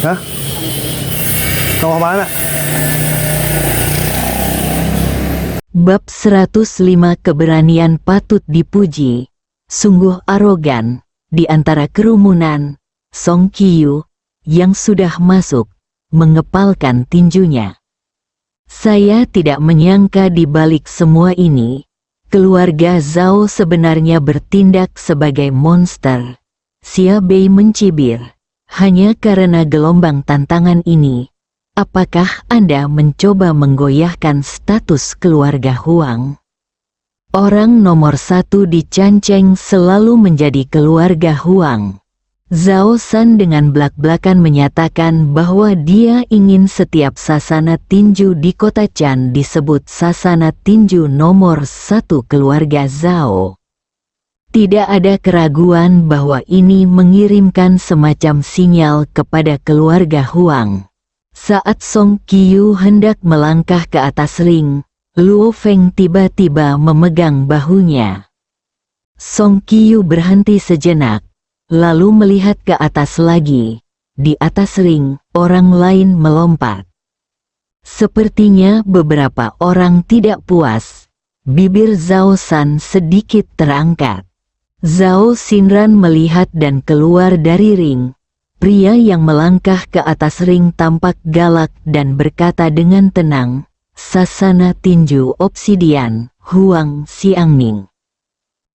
Hah? Kau mau mana? Bab 105 Keberanian patut dipuji. Sungguh arogan, di antara kerumunan, Song Qiyu, yang sudah masuk, mengepalkan tinjunya. Saya tidak menyangka di balik semua ini, keluarga Zhao sebenarnya bertindak sebagai monster. Xia Bei mencibir, hanya karena gelombang tantangan ini. Apakah Anda mencoba menggoyahkan status keluarga Huang? Orang nomor satu di Canceng selalu menjadi keluarga Huang. Zhao San dengan belak-belakan menyatakan bahwa dia ingin setiap sasana tinju di kota Chan disebut sasana tinju nomor satu keluarga Zhao. Tidak ada keraguan bahwa ini mengirimkan semacam sinyal kepada keluarga Huang. Saat Song Qiyu hendak melangkah ke atas ring, Luo Feng tiba-tiba memegang bahunya. Song Qiyu berhenti sejenak, lalu melihat ke atas lagi. Di atas ring, orang lain melompat. Sepertinya beberapa orang tidak puas. Bibir Zhao San sedikit terangkat. Zhao Xinran melihat dan keluar dari ring. Pria yang melangkah ke atas ring tampak galak dan berkata dengan tenang, "Sasana tinju obsidian, Huang Xiangning."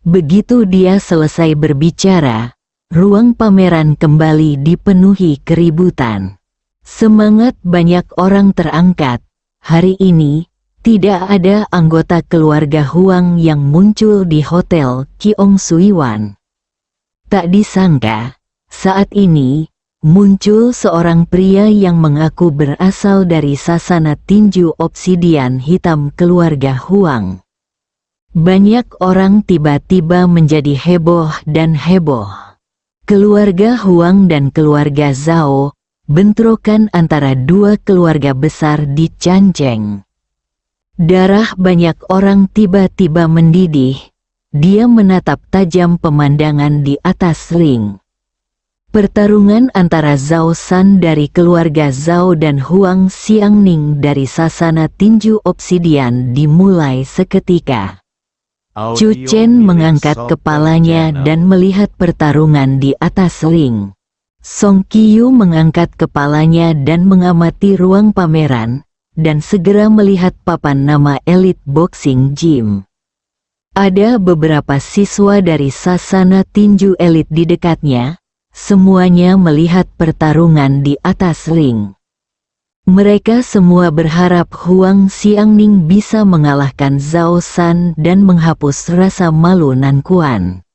Begitu dia selesai berbicara, ruang pameran kembali dipenuhi keributan. Semangat banyak orang terangkat. Hari ini, tidak ada anggota keluarga Huang yang muncul di Hotel Kiong Suiwan. Tak disangka, saat ini, muncul seorang pria yang mengaku berasal dari sasana tinju obsidian hitam keluarga Huang. Banyak orang tiba-tiba menjadi heboh dan heboh. Keluarga Huang dan keluarga Zhao, bentrokan antara dua keluarga besar di Canceng. Darah banyak orang tiba-tiba mendidih. Dia menatap tajam pemandangan di atas ring. Pertarungan antara Zhao San dari keluarga Zhao dan Huang Xiangning dari sasana tinju obsidian dimulai seketika. Chu Chen mengangkat kepalanya dan melihat pertarungan di atas ring. Song Qiyu mengangkat kepalanya dan mengamati ruang pameran, dan segera melihat papan nama Elite Boxing Gym. Ada beberapa siswa dari sasana tinju elit di dekatnya. Semuanya melihat pertarungan di atas ring. Mereka semua berharap Huang Xiangning bisa mengalahkan Zhao San dan menghapus rasa malu Nan Quan.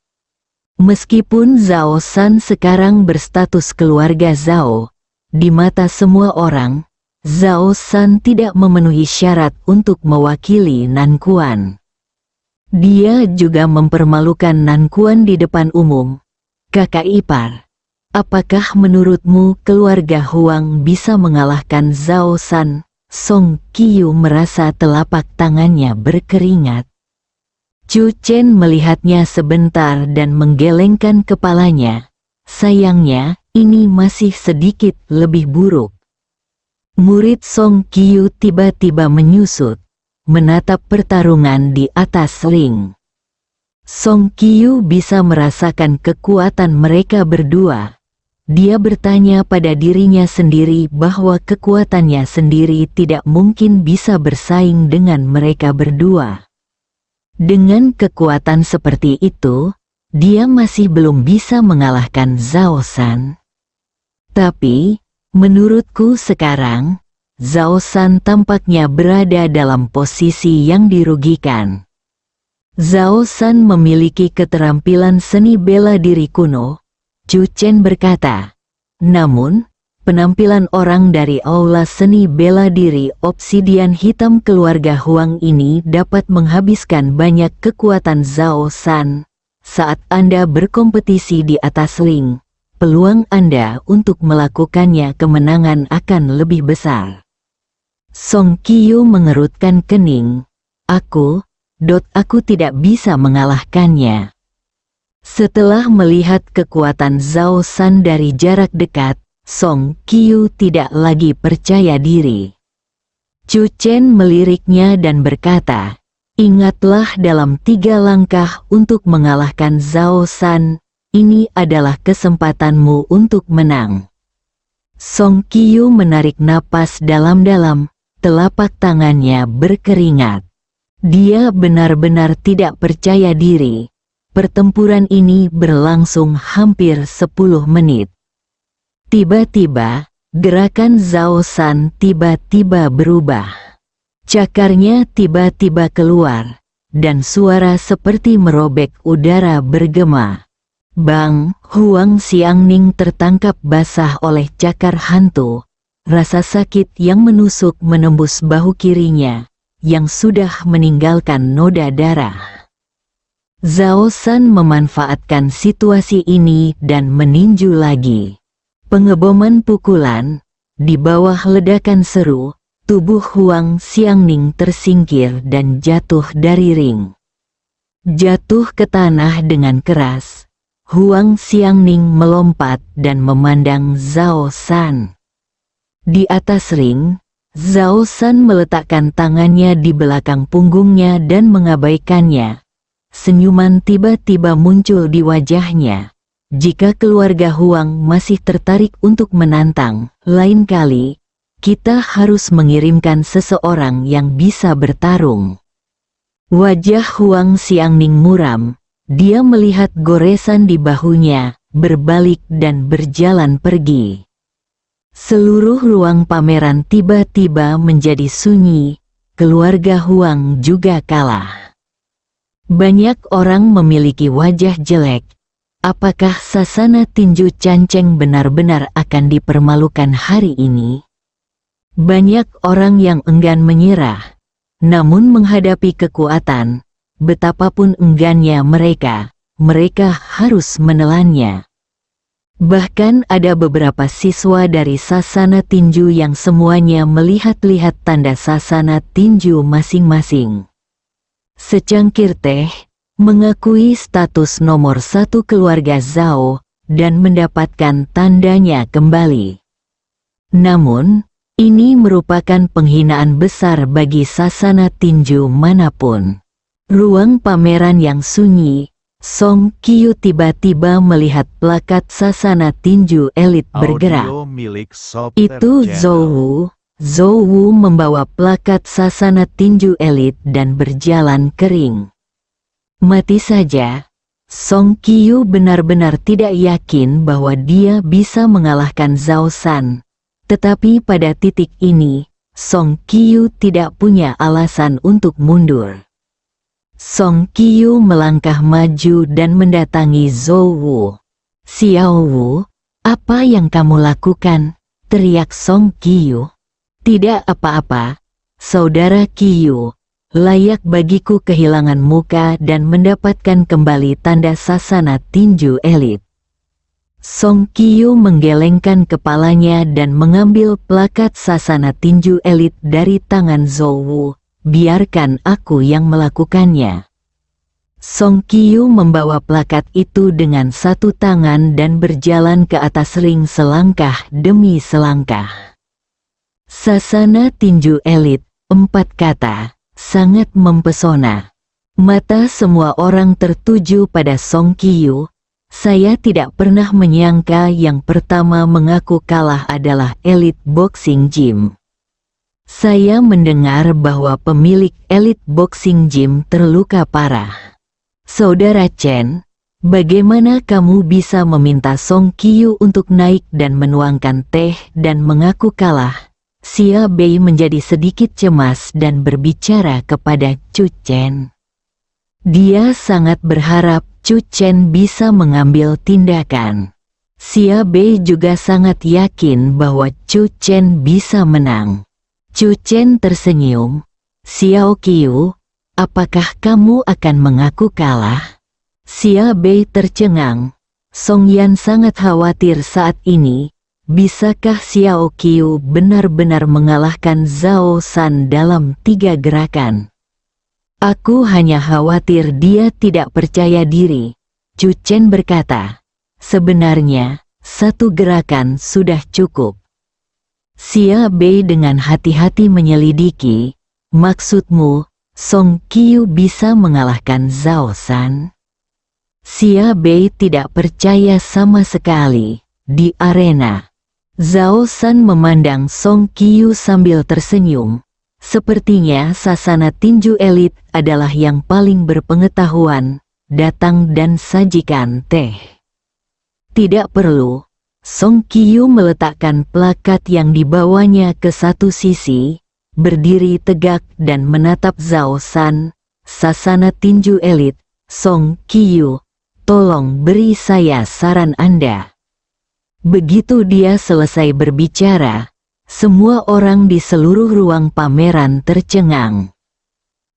Meskipun Zhao San sekarang berstatus keluarga Zhao, di mata semua orang, Zhao San tidak memenuhi syarat untuk mewakili Nan Quan. Dia juga mempermalukan Nan Quan di depan umum. Kakak ipar, apakah menurutmu keluarga Huang bisa mengalahkan Zhao San? Song Qiyu merasa telapak tangannya berkeringat. Chu Chen melihatnya sebentar dan menggelengkan kepalanya. Sayangnya, ini masih sedikit lebih buruk. Murid Song Qiyu tiba-tiba menyusut, menatap pertarungan di atas ring. Song Qiyu bisa merasakan kekuatan mereka berdua. Dia bertanya pada dirinya sendiri bahwa kekuatannya sendiri tidak mungkin bisa bersaing dengan mereka berdua. Dengan kekuatan seperti itu, dia masih belum bisa mengalahkan Zhao San. Tapi, menurutku sekarang, Zhao San tampaknya berada dalam posisi yang dirugikan. Zhao San memiliki keterampilan seni bela diri kuno, Chu Chen berkata. Namun, penampilan orang dari aula seni bela diri obsidian hitam keluarga Huang ini dapat menghabiskan banyak kekuatan Zhao San. Saat Anda berkompetisi di atas ring, peluang Anda untuk melakukannya kemenangan akan lebih besar. Song Qiyu mengerutkan kening. Aku tidak bisa mengalahkannya. Setelah melihat kekuatan Zhao San dari jarak dekat, Song Qiu tidak lagi percaya diri. Chu Chen meliriknya dan berkata, "Ingatlah dalam 3 langkah untuk mengalahkan Zhao San, ini adalah kesempatanmu untuk menang." Song Qiu menarik napas dalam-dalam, telapak tangannya berkeringat. Dia benar-benar tidak percaya diri. Pertempuran ini berlangsung hampir 10 menit. Tiba-tiba, gerakan Zhao San tiba-tiba berubah. Cakarnya tiba-tiba keluar, dan suara seperti merobek udara bergema. Bang, Huang Xiangning tertangkap basah oleh cakar hantu. Rasa sakit yang menusuk menembus bahu kirinya, yang sudah meninggalkan noda darah. Zhao San memanfaatkan situasi ini dan meninju lagi. Pengeboman pukulan, di bawah ledakan seru, tubuh Huang Xiangning tersingkir dan jatuh dari ring. Jatuh ke tanah dengan keras, Huang Xiangning melompat dan memandang Zhao San. Di atas ring, Zhao San meletakkan tangannya di belakang punggungnya dan mengabaikannya. Senyuman tiba-tiba muncul di wajahnya. Jika keluarga Huang masih tertarik untuk menantang, lain kali, kita harus mengirimkan seseorang yang bisa bertarung. Wajah Huang Xiangning muram. Dia melihat goresan di bahunya, berbalik dan berjalan pergi. Seluruh ruang pameran tiba-tiba menjadi sunyi. Keluarga Huang juga kalah. Banyak orang memiliki wajah jelek. Apakah sasana tinju Canceng benar-benar akan dipermalukan hari ini? Banyak orang yang enggan menyerah. Namun menghadapi kekuatan, betapapun enggannya mereka harus menelannya. Bahkan ada beberapa siswa dari sasana tinju yang semuanya melihat-lihat tanda sasana tinju masing-masing. Secangkir teh, mengakui status nomor 1 keluarga Zhao, dan mendapatkan tandanya kembali. Namun, ini merupakan penghinaan besar bagi sasana tinju manapun. Ruang pameran yang sunyi, Song Qiu tiba-tiba melihat plakat sasana tinju elit bergerak. Itu Zhou Wu. Zhou Wu membawa plakat sasana tinju elit dan berjalan kering. Mati saja, Song Qiu benar-benar tidak yakin bahwa dia bisa mengalahkan Zhao San. Tetapi pada titik ini, Song Qiu tidak punya alasan untuk mundur. Song Qiu melangkah maju dan mendatangi Zhou Wu. "Xiao Wu, apa yang kamu lakukan?" teriak Song Qiu. "Tidak apa-apa, saudara Qiu. Layak bagiku kehilangan muka dan mendapatkan kembali tanda sasana tinju elit." Song Qiu menggelengkan kepalanya dan mengambil plakat sasana tinju elit dari tangan Zhou Wu. "Biarkan aku yang melakukannya." Song Qiu membawa plakat itu dengan satu tangan dan berjalan ke atas ring selangkah demi selangkah. Sasana tinju elit, 4 kata, sangat mempesona. Mata semua orang tertuju pada Song Qiu. Saya tidak pernah menyangka yang pertama mengaku kalah adalah Elite Boxing Gym. Saya mendengar bahwa pemilik Elite Boxing Gym terluka parah. Saudara Chen, bagaimana kamu bisa meminta Song Qiu untuk naik dan menuangkan teh dan mengaku kalah? Xia Bei menjadi sedikit cemas dan berbicara kepada Chu Chen. Dia sangat berharap Chu Chen bisa mengambil tindakan. Xia Bei juga sangat yakin bahwa Chu Chen bisa menang. Chu Chen tersenyum. "Xiao Qiu, apakah kamu akan mengaku kalah?" Xia Bei tercengang. Song Yan sangat khawatir saat ini. Bisakah Xiao Qiu benar-benar mengalahkan Zhao San dalam 3 gerakan? "Aku hanya khawatir dia tidak percaya diri," Chu Chen berkata. "Sebenarnya, satu gerakan sudah cukup. Xia Bei dengan hati-hati menyelidiki, maksudmu, Song Qiu bisa mengalahkan Zhao San? Xia Bei tidak percaya sama sekali. Di arena, Zhao San memandang Song Qiu sambil tersenyum. Sepertinya sasana tinju elit adalah yang paling berpengetahuan. Datang dan sajikan teh. Tidak perlu. Song Qiu meletakkan plakat yang dibawanya ke satu sisi, berdiri tegak dan menatap Zhao San. Sasana tinju elit, Song Qiu, tolong beri saya saran Anda. Begitu dia selesai berbicara, semua orang di seluruh ruang pameran tercengang.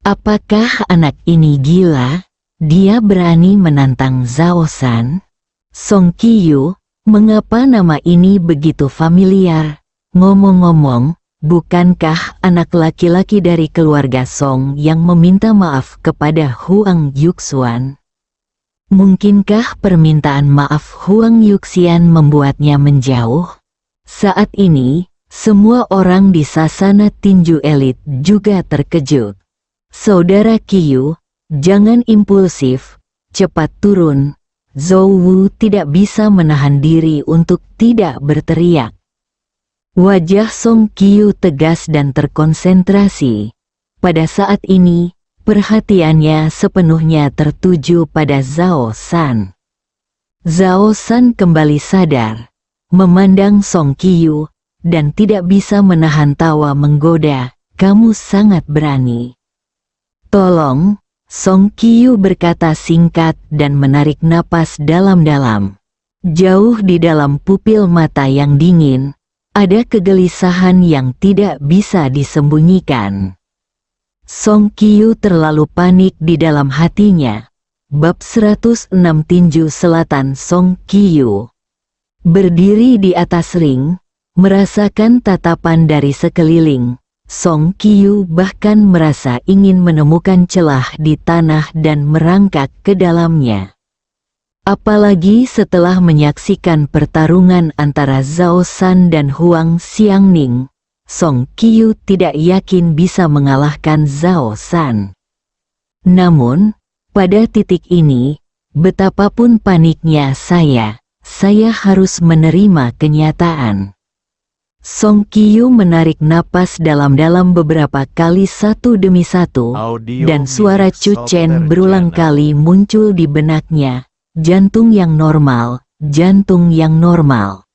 Apakah anak ini gila? Dia berani menantang Zhao San? Song Qiu, mengapa nama ini begitu familiar? Ngomong-ngomong, bukankah anak laki-laki dari keluarga Song yang meminta maaf kepada Huang Yuxian? Mungkinkah permintaan maaf Huang Yuxian membuatnya menjauh? Saat ini, semua orang di sasana tinju elit juga terkejut. Saudara Qiu, jangan impulsif, cepat turun. Zhou Wu tidak bisa menahan diri untuk tidak berteriak. Wajah Song Qiu tegas dan terkonsentrasi. Pada saat ini, perhatiannya sepenuhnya tertuju pada Zhao San. Zhao San kembali sadar, memandang Song Qiu, dan tidak bisa menahan tawa menggoda. Kamu sangat berani. Tolong. Song Qiu berkata singkat dan menarik napas dalam-dalam. Jauh di dalam pupil mata yang dingin, ada kegelisahan yang tidak bisa disembunyikan. Song Qiu terlalu panik di dalam hatinya. Bab 106 Tinju Selatan Song Qiu. Berdiri di atas ring, merasakan tatapan dari sekeliling. Song Qiu bahkan merasa ingin menemukan celah di tanah dan merangkak ke dalamnya. Apalagi setelah menyaksikan pertarungan antara Zhao San dan Huang Xiangning, Song Qiu tidak yakin bisa mengalahkan Zhao San. Namun, pada titik ini, betapapun paniknya saya harus menerima kenyataan. Song Qiu menarik napas dalam-dalam beberapa kali satu demi satu, dan suara Chu Chen berulang kali muncul di benaknya. Jantung yang normal, jantung yang normal.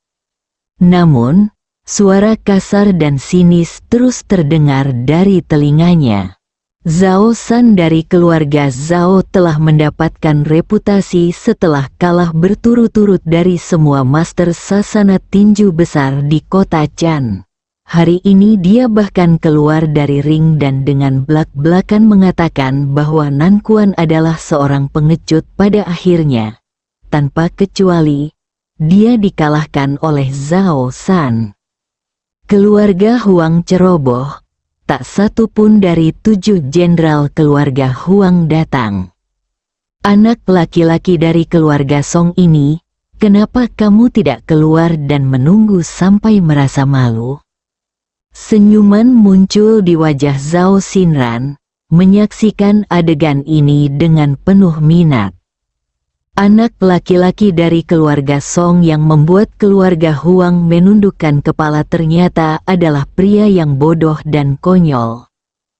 Namun, suara kasar dan sinis terus terdengar dari telinganya. Zhao San dari keluarga Zhao telah mendapatkan reputasi setelah kalah berturut-turut dari semua master sasana tinju besar di kota Chan. Hari ini dia bahkan keluar dari ring dan dengan belak-belakan mengatakan bahwa Nan Quan adalah seorang pengecut pada akhirnya. Tanpa kecuali, dia dikalahkan oleh Zhao San. Keluarga Huang ceroboh. Tak satu pun dari 7 jenderal keluarga Huang datang. Anak laki-laki dari keluarga Song ini, kenapa kamu tidak keluar dan menunggu sampai merasa malu? Senyuman muncul di wajah Zhao Xinran, menyaksikan adegan ini dengan penuh minat. Anak laki-laki dari keluarga Song yang membuat keluarga Huang menundukkan kepala ternyata adalah pria yang bodoh dan konyol.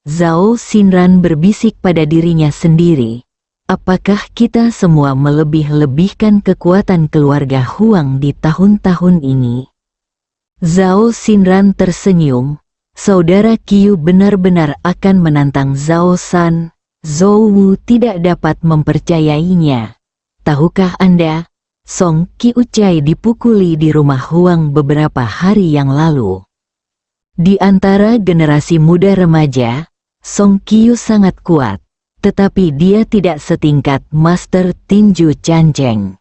Zhao Xinran berbisik pada dirinya sendiri. Apakah kita semua melebih-lebihkan kekuatan keluarga Huang di tahun-tahun ini? Zhao Xinran tersenyum. Saudara Qiu benar-benar akan menantang Zhao San. Zhou Wu tidak dapat mempercayainya. Tahukah Anda, Song Qiu Chai dipukuli di rumah Huang beberapa hari yang lalu. Di antara generasi muda remaja, Song Qiu sangat kuat, tetapi dia tidak setingkat Master Tinju Chan Cheng.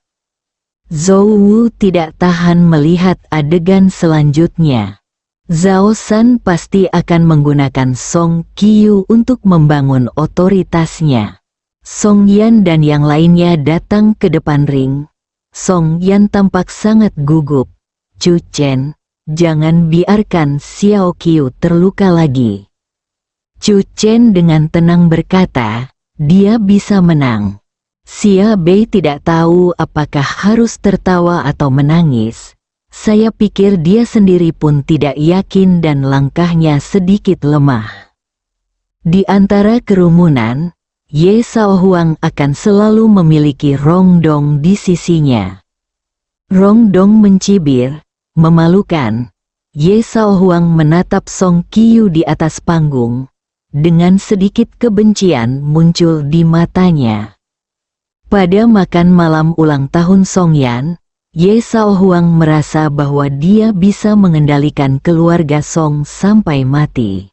Zhou Wu tidak tahan melihat adegan selanjutnya. Zhao San pasti akan menggunakan Song Qiu untuk membangun otoritasnya. Song Yan dan yang lainnya datang ke depan ring. Song Yan tampak sangat gugup. Chu Chen, jangan biarkan Xiao Qiu terluka lagi. Chu Chen dengan tenang berkata, dia bisa menang. Xia Bei tidak tahu apakah harus tertawa atau menangis. Saya pikir dia sendiri pun tidak yakin dan langkahnya sedikit lemah. Di antara kerumunan, Ye Shaohuang akan selalu memiliki Rong Dong di sisinya. Rong Dong mencibir, memalukan. Ye Shaohuang menatap Song Qiu di atas panggung. Dengan sedikit kebencian muncul di matanya. Pada makan malam ulang tahun Song Yan, Ye Shaohuang merasa bahwa dia bisa mengendalikan keluarga Song sampai mati.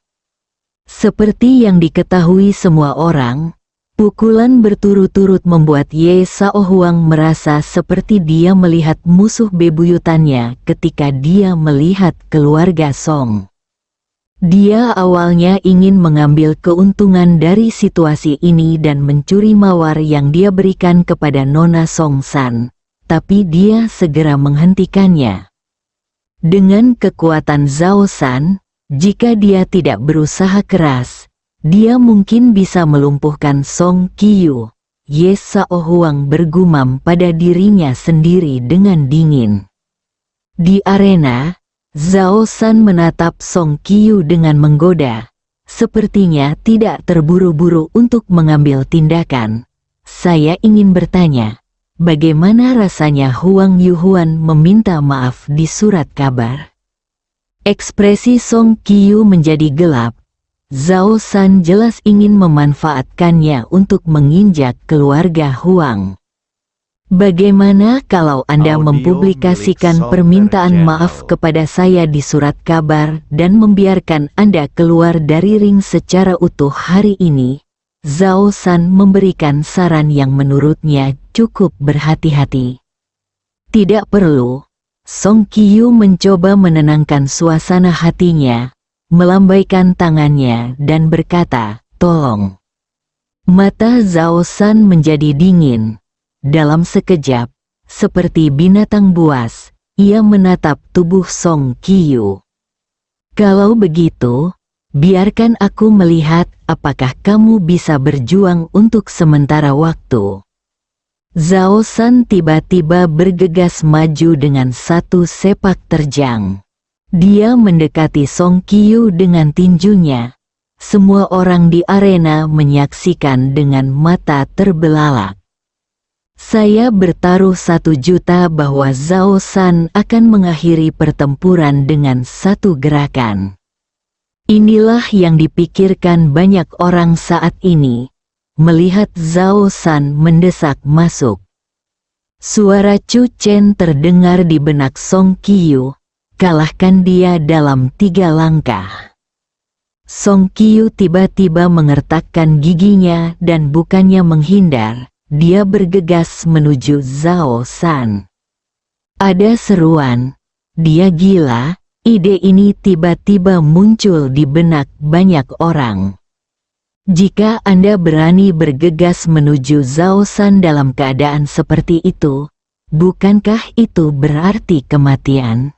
Seperti yang diketahui semua orang, pukulan berturut-turut membuat Ye Shaohuang merasa seperti dia melihat musuh bebuyutannya ketika dia melihat keluarga Song. Dia awalnya ingin mengambil keuntungan dari situasi ini dan mencuri mawar yang dia berikan kepada Nona Song San. Tapi dia segera menghentikannya. Dengan kekuatan Zhao San, jika dia tidak berusaha keras, dia mungkin bisa melumpuhkan Song Qiu. Ye Shaohuang bergumam pada dirinya sendiri dengan dingin. Di arena, Zhao San menatap Song Qiu dengan menggoda. Sepertinya tidak terburu-buru untuk mengambil tindakan. Saya ingin bertanya. Bagaimana rasanya Huang Yuhuan meminta maaf di surat kabar? Ekspresi Song Qiu menjadi gelap. Zhao San jelas ingin memanfaatkannya untuk menginjak keluarga Huang. Bagaimana kalau Anda mempublikasikan permintaan maaf kepada saya di surat kabar dan membiarkan Anda keluar dari ring secara utuh hari ini? Zhao San memberikan saran yang menurutnya cukup berhati-hati. Tidak perlu. Song Qiu mencoba menenangkan suasana hatinya, melambaikan tangannya dan berkata, tolong. Mata Zhao San menjadi dingin. Dalam sekejap, seperti binatang buas, ia menatap tubuh Song Qiu. Kalau begitu, biarkan aku melihat apakah kamu bisa berjuang untuk sementara waktu. Zhao San tiba-tiba bergegas maju dengan satu sepak terjang. Dia mendekati Song Qiu dengan tinjunya. Semua orang di arena menyaksikan dengan mata terbelalak. Saya bertaruh 1 juta bahwa Zhao San akan mengakhiri pertempuran dengan satu gerakan. Inilah yang dipikirkan banyak orang saat ini, melihat Zhao San mendesak masuk. Suara Chu Chen terdengar di benak Song Qiu, kalahkan dia dalam 3 langkah. Song Qiu tiba-tiba mengertakkan giginya dan bukannya menghindar, dia bergegas menuju Zhao San. Ada seruan, dia gila. Ide ini tiba-tiba muncul di benak banyak orang. Jika Anda berani bergegas menuju Zhao San dalam keadaan seperti itu, bukankah itu berarti kematian?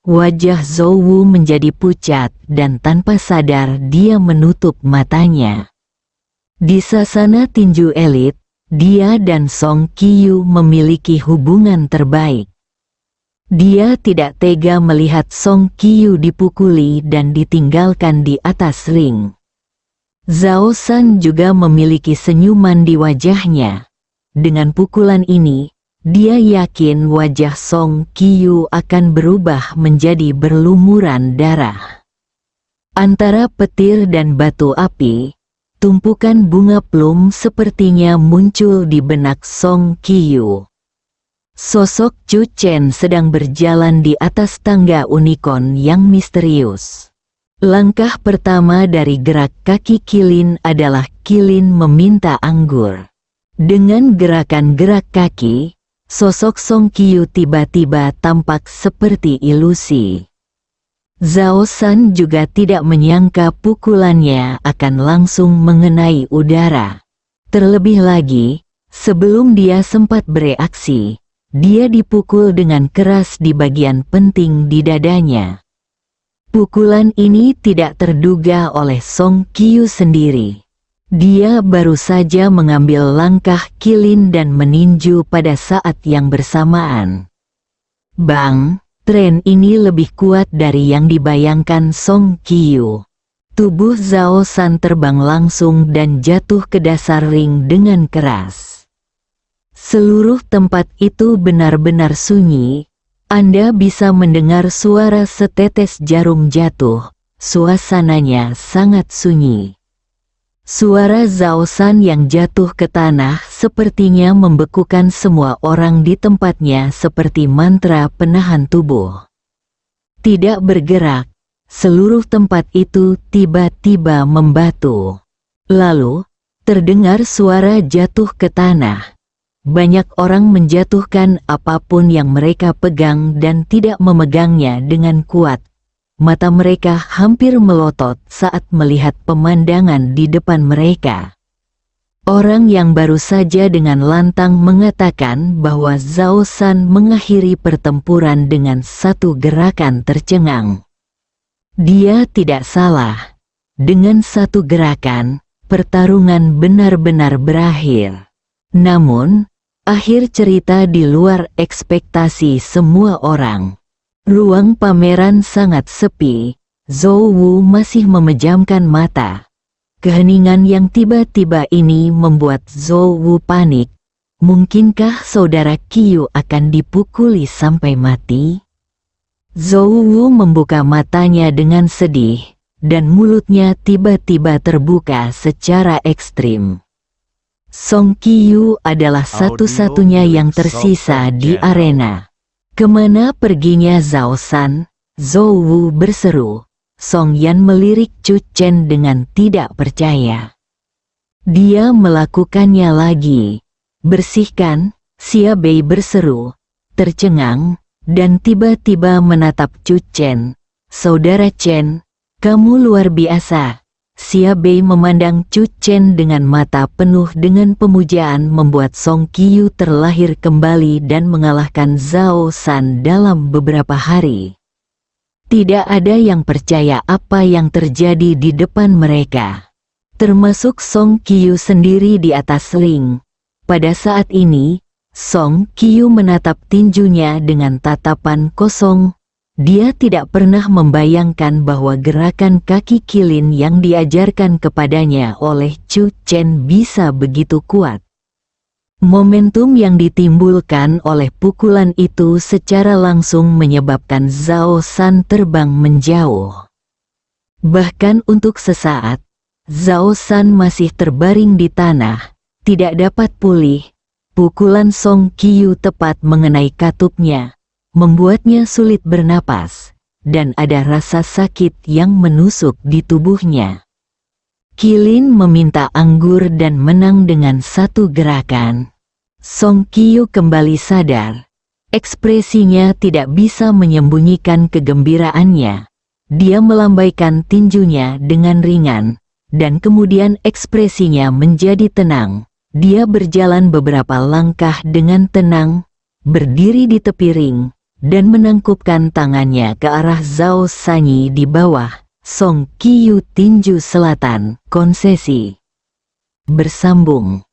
Wajah Zhou Wu menjadi pucat dan tanpa sadar dia menutup matanya. Di sasana tinju elit, dia dan Song Qiu memiliki hubungan terbaik. Dia tidak tega melihat Song Qiu dipukuli dan ditinggalkan di atas ring. Zhao San juga memiliki senyuman di wajahnya. Dengan pukulan ini, dia yakin wajah Song Qiu akan berubah menjadi berlumuran darah. Antara petir dan batu api, tumpukan bunga plum sepertinya muncul di benak Song Qiu. Sosok Chu Chen sedang berjalan di atas tangga unicorn yang misterius. Langkah pertama dari gerak kaki Kilin adalah Kilin meminta anggur. Dengan gerakan gerak kaki, sosok Song Qiu tiba-tiba tampak seperti ilusi. Zhao San juga tidak menyangka pukulannya akan langsung mengenai udara. Terlebih lagi, Sebelum dia sempat bereaksi, dia dipukul dengan keras di bagian penting di dadanya. Pukulan ini tidak terduga oleh Song Qiu sendiri. Dia baru saja mengambil langkah kilin dan meninju pada saat yang bersamaan. Bang, tren ini lebih kuat dari yang dibayangkan Song Qiu. Tubuh Zhao San terbang langsung dan jatuh ke dasar ring dengan keras. Seluruh tempat itu benar-benar sunyi. Anda bisa mendengar suara setetes jarum jatuh. Suasananya sangat sunyi. Suara Zhao San yang jatuh ke tanah sepertinya membekukan semua orang di tempatnya seperti mantra penahan tubuh. Tidak bergerak, seluruh tempat itu tiba-tiba membatu. Lalu, terdengar suara jatuh ke tanah. Banyak orang menjatuhkan apapun yang mereka pegang dan tidak memegangnya dengan kuat. Mata mereka hampir melotot saat melihat pemandangan di depan mereka. Orang yang baru saja dengan lantang mengatakan bahwa Zhao San mengakhiri pertempuran dengan satu gerakan tercengang. Dia tidak salah. Dengan satu gerakan, pertarungan benar-benar berakhir. Namun, akhir cerita di luar ekspektasi semua orang. Ruang pameran sangat sepi. Zhou Wu masih memejamkan mata. Keheningan yang tiba-tiba ini membuat Zhou Wu panik. Mungkinkah saudara Qiu akan dipukuli sampai mati? Zhou Wu membuka matanya dengan sedih, dan mulutnya tiba-tiba terbuka secara ekstrim. Song Qiu adalah satu-satunya yang tersisa di arena. Kemana perginya Zhao San? Zhou Wu berseru. Song Yan melirik Chu Chen dengan tidak percaya. Dia melakukannya lagi. Bersihkan, Xia Bei berseru, tercengang, dan tiba-tiba menatap Chu Chen. Saudara Chen, kamu luar biasa. Xia Bei memandang Chu Chen dengan mata penuh dengan pemujaan membuat Song Qiu terlahir kembali dan mengalahkan Zhao San dalam beberapa hari. Tidak ada yang percaya apa yang terjadi di depan mereka. Termasuk Song Qiu sendiri di atas ring. Pada saat ini, Song Qiu menatap tinjunya dengan tatapan kosong. Dia tidak pernah membayangkan bahwa gerakan kaki kilin yang diajarkan kepadanya oleh Chu Chen bisa begitu kuat. Momentum yang ditimbulkan oleh pukulan itu secara langsung menyebabkan Zhao San terbang menjauh. Bahkan untuk sesaat, Zhao San masih terbaring di tanah, tidak dapat pulih. Pukulan Song Qiu tepat mengenai katupnya, membuatnya sulit bernapas, dan ada rasa sakit yang menusuk di tubuhnya. Qilin meminta anggur dan menang dengan satu gerakan. Song Qiu kembali sadar. Ekspresinya tidak bisa menyembunyikan kegembiraannya. Dia melambaikan tinjunya dengan ringan, dan kemudian ekspresinya menjadi tenang. Dia berjalan beberapa langkah dengan tenang, berdiri di tepi ring, dan menangkupkan tangannya ke arah Zhao Sanyi di bawah. Song Qiu tinju selatan, konsesi. Bersambung.